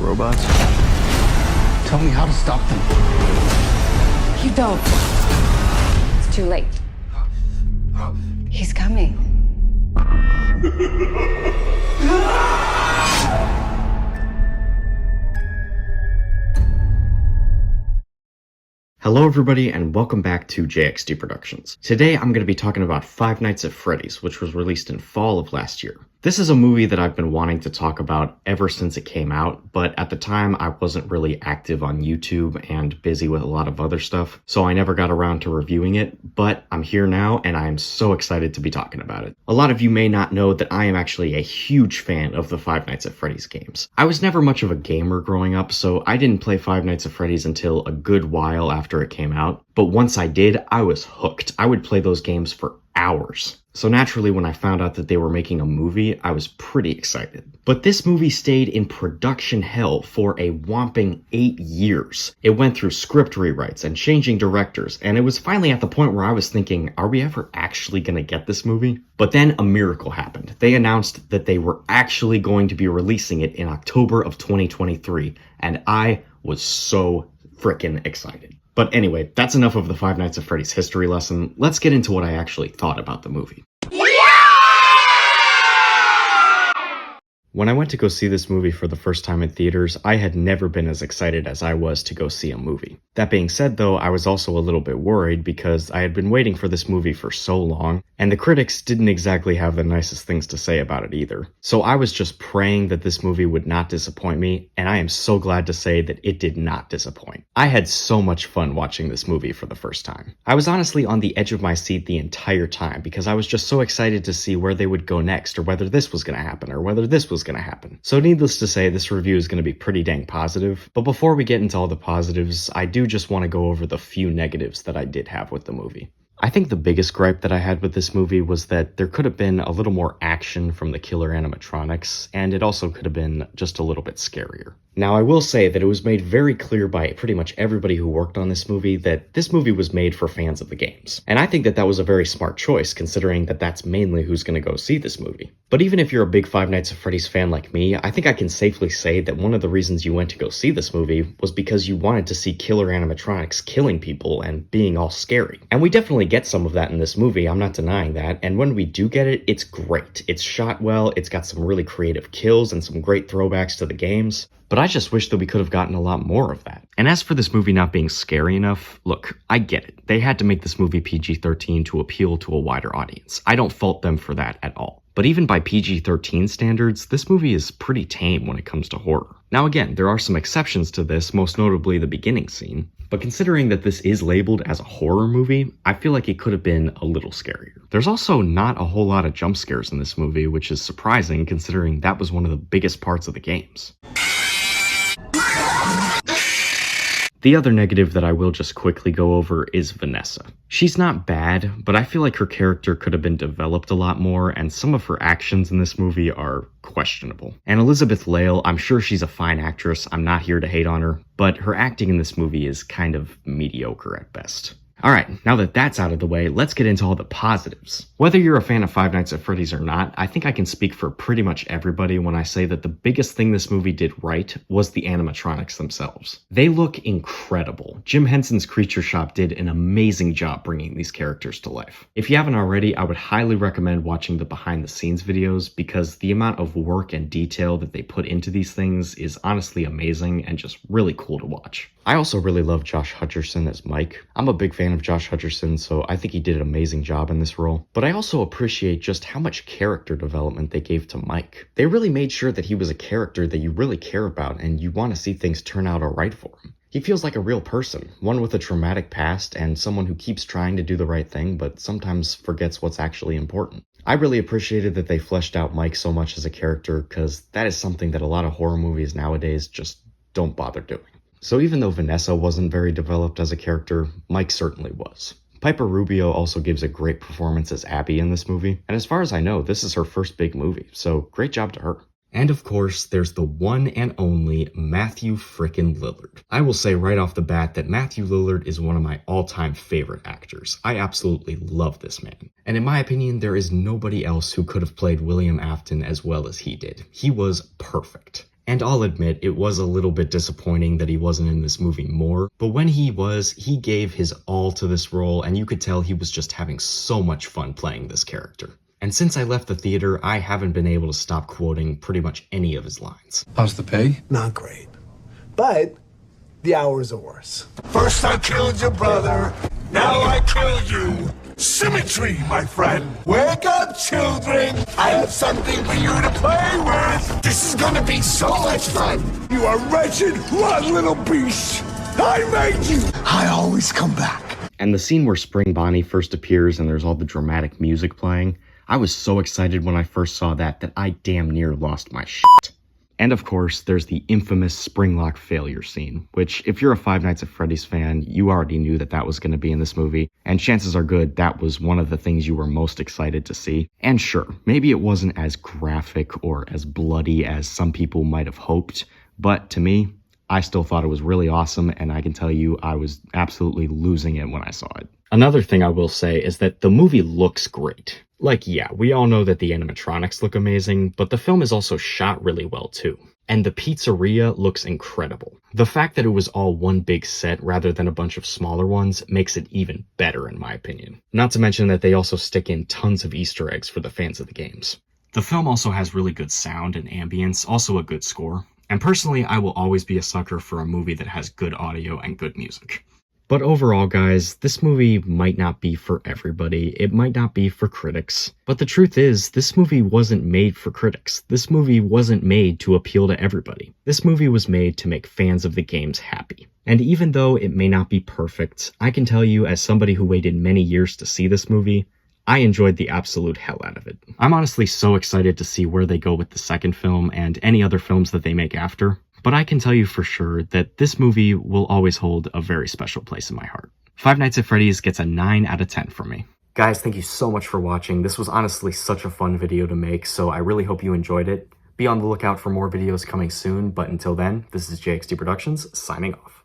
robots? Tell me how to stop them. You don't. It's too late. He's coming. Hello everybody and welcome back to JXD Productions. Today I'm going to be talking about Five Nights at Freddy's, which was released in fall of last year. This is a movie that I've been wanting to talk about ever since it came out, but at the time I wasn't really active on YouTube and busy with a lot of other stuff, so I never got around to reviewing it, but I'm here now and I am so excited to be talking about it. A lot of you may not know that I am actually a huge fan of the Five Nights at Freddy's games. I was never much of a gamer growing up, so I didn't play Five Nights at Freddy's until a good while after it came out, but once I did, I was hooked. I would play those games for hours. So naturally, when I found out that they were making a movie, I was pretty excited. But this movie stayed in production hell for a whopping 8 years. It went through script rewrites and changing directors, and it was finally at the point where I was thinking, are we ever actually gonna get this movie? But then a miracle happened. They announced that they were actually going to be releasing it in October of 2023, and I was so freaking excited. But anyway, that's enough of the Five Nights at Freddy's history lesson. Let's get into what I actually thought about the movie. When I went to go see this movie for the first time in theaters, I had never been as excited as I was to go see a movie. That being said though, I was also a little bit worried because I had been waiting for this movie for so long, and the critics didn't exactly have the nicest things to say about it either. So I was just praying that this movie would not disappoint me, and I am so glad to say that it did not disappoint. I had so much fun watching this movie for the first time. I was honestly on the edge of my seat the entire time because I was just so excited to see where they would go next, or whether this was going to happen, or whether this was going to happen. So needless to say, this review is going to be pretty dang positive, but before we get into all the positives, I do just want to go over the few negatives that I did have with the movie. I think the biggest gripe that I had with this movie was that there could have been a little more action from the killer animatronics, and it also could have been just a little bit scarier. Now, I will say that it was made very clear by pretty much everybody who worked on this movie that this movie was made for fans of the games. And I think that that was a very smart choice, considering that that's mainly who's going to go see this movie. But even if you're a big Five Nights at Freddy's fan like me, I think I can safely say that one of the reasons you went to go see this movie was because you wanted to see killer animatronics killing people and being all scary. And we definitely get some of that in this movie, I'm not denying that, and when we do get it, it's great. It's shot well, it's got some really creative kills and some great throwbacks to the games. But I just wish that we could have gotten a lot more of that. And as for this movie not being scary enough, look, I get it. They had to make this movie PG-13 to appeal to a wider audience. I don't fault them for that at all. But even by PG-13 standards, this movie is pretty tame when it comes to horror. Now again, there are some exceptions to this, most notably the beginning scene. But considering that this is labeled as a horror movie, I feel like it could have been a little scarier. There's also not a whole lot of jump scares in this movie, which is surprising considering that was one of the biggest parts of the games. The other negative that I will just quickly go over is Vanessa. She's not bad, but I feel like her character could have been developed a lot more, and some of her actions in this movie are questionable. And Elizabeth Lail, I'm sure she's a fine actress, I'm not here to hate on her, but her acting in this movie is kind of mediocre at best. Alright, now that that's out of the way, let's get into all the positives. Whether you're a fan of Five Nights at Freddy's or not, I think I can speak for pretty much everybody when I say that the biggest thing this movie did right was the animatronics themselves. They look incredible. Jim Henson's Creature Shop did an amazing job bringing these characters to life. If you haven't already, I would highly recommend watching the behind the scenes videos because the amount of work and detail that they put into these things is honestly amazing and just really cool to watch. I also really love Josh Hutcherson as Mike. I'm a big fan of Josh Hutcherson, so I think he did an amazing job in this role. But I also appreciate just how much character development they gave to Mike. They really made sure that he was a character that you really care about and you want to see things turn out alright for him. He feels like a real person, one with a traumatic past and someone who keeps trying to do the right thing but sometimes forgets what's actually important. I really appreciated that they fleshed out Mike so much as a character because that is something that a lot of horror movies nowadays just don't bother doing. So even though Vanessa wasn't very developed as a character, Mike certainly was. Piper Rubio also gives a great performance as Abby in this movie, and as far as I know, this is her first big movie, so great job to her. And of course, there's the one and only Matthew frickin' Lillard. I will say right off the bat that Matthew Lillard is one of my all-time favorite actors. I absolutely love this man. And in my opinion, there is nobody else who could have played William Afton as well as he did. He was perfect. And I'll admit, it was a little bit disappointing that he wasn't in this movie more, but when he was, he gave his all to this role, and you could tell he was just having so much fun playing this character. And since I left the theater, I haven't been able to stop quoting pretty much any of his lines. How's the pay? Not great. But the hours are worse. First I killed your brother, now I kill you. Symmetry, my friend. Wake up, children. I have something for you to play with. This is gonna be so much fun. You are wretched, rotten little beast. I made you. I always come back. And the scene where Spring Bonnie first appears and there's all the dramatic music playing, I was so excited when I first saw that I damn near lost my shit. And of course, there's the infamous Springlock failure scene, which if you're a Five Nights at Freddy's fan, you already knew that was going to be in this movie, and chances are good that was one of the things you were most excited to see. And sure, maybe it wasn't as graphic or as bloody as some people might have hoped, but to me, I still thought it was really awesome, and I can tell you I was absolutely losing it when I saw it. Another thing I will say is that the movie looks great. Like, yeah, we all know that the animatronics look amazing, but the film is also shot really well too. And the pizzeria looks incredible. The fact that it was all one big set rather than a bunch of smaller ones makes it even better in my opinion. Not to mention that they also stick in tons of Easter eggs for the fans of the games. The film also has really good sound and ambience, also a good score. And personally, I will always be a sucker for a movie that has good audio and good music. But overall, guys, this movie might not be for everybody. It might not be for critics. But the truth is, this movie wasn't made for critics. This movie wasn't made to appeal to everybody. This movie was made to make fans of the games happy. And even though it may not be perfect, I can tell you as somebody who waited many years to see this movie, I enjoyed the absolute hell out of it. I'm honestly so excited to see where they go with the second film and any other films that they make after. But I can tell you for sure that this movie will always hold a very special place in my heart. Five Nights at Freddy's gets a 9 out of 10 from me. Guys, thank you so much for watching. This was honestly such a fun video to make, so I really hope you enjoyed it. Be on the lookout for more videos coming soon, but until then, this is JXD Productions, signing off.